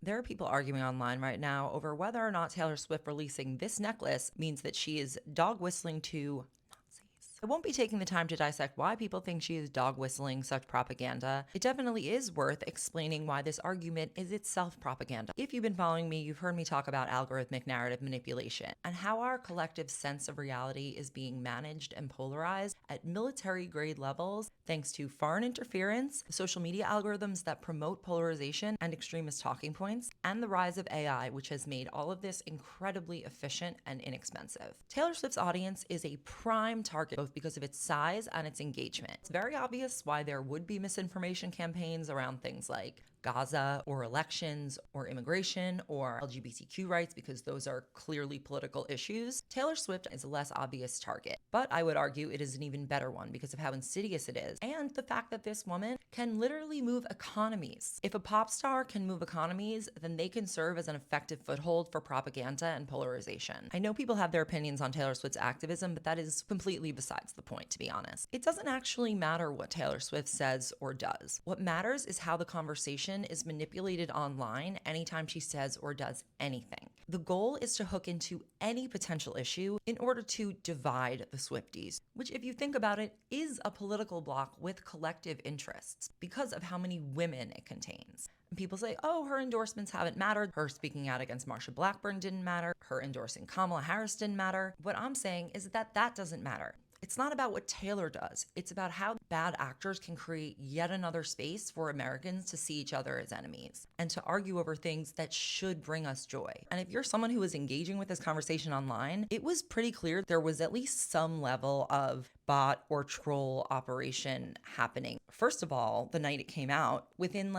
There are people arguing online right now over whether or not Taylor Swift releasing this necklace means that she is dog whistling to Nazis. I won't be taking the time to dissect why people think she is dog whistling such propaganda. It definitely is worth explaining why this argument is itself propaganda. If you've been following me, you've heard me talk about algorithmic narrative manipulation and how our collective sense of reality is being managed and polarized at military grade levels thanks to foreign interference, social media algorithms that promote polarization and extremist talking points, and the rise of AI, which has made all of this incredibly efficient and inexpensive. Taylor Swift's audience is a prime target both because of its size and its engagement. It's very obvious why there would be misinformation campaigns around things like Gaza or elections or immigration or LGBTQ rights because those are clearly political issues. Taylor Swift is a less obvious target, but I would argue it is an even better one because of how insidious it is and the fact that this woman can literally move economies. If a pop star can move economies, then they can serve as an effective foothold for propaganda and polarization. I know people have their opinions on Taylor Swift's activism, but that is completely besides the point, to be honest. It doesn't actually matter what Taylor Swift says or does. What matters is how the conversation is manipulated online anytime she says or does anything. The goal is to hook into any potential issue in order to divide the Swifties, which, if you think about it, is a political bloc with collective interests because of how many women it contains. And people say, oh, her endorsements haven't mattered. Her speaking out against Marsha Blackburn didn't matter. Her endorsing Kamala Harris didn't matter. What I'm saying is that that doesn't matter. It's not about what Taylor does. It's about how bad actors can create yet another space for Americans to see each other as enemies and to argue over things that should bring us joy. And if you're someone who is engaging with this conversation online, it was pretty clear there was at least some level of bot or troll operation happening. First of all, the night it came out, within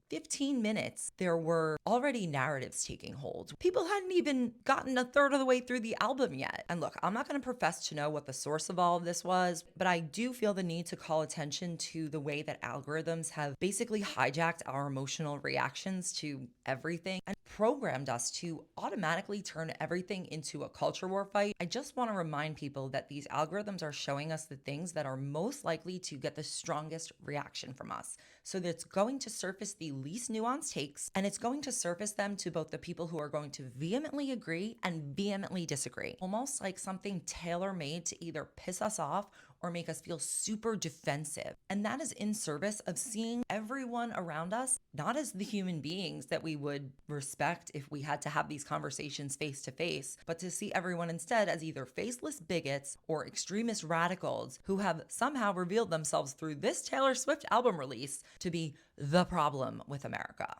15 minutes, there were already narratives taking hold. People hadn't even gotten a third of the way through the album yet. And look, I'm not going to profess to know what the source of all of this was, but I do feel the need to call attention to the way that algorithms have basically hijacked our emotional reactions to everything and programmed us to automatically turn everything into a culture war fight. I just want to remind people that these algorithms are showing us the things that are most likely to get the strongest reaction from us. So that's going to surface the least nuanced takes, and it's going to surface them to both the people who are going to vehemently agree and vehemently disagree. Almost like something tailor-made to either piss us off or make us feel super defensive. And that is in service of seeing everyone around us not as the human beings that we would respect if we had to have these conversations face to face, but to see everyone instead as either faceless bigots or extremist radicals who have somehow revealed themselves through this Taylor Swift album release to be the problem with America.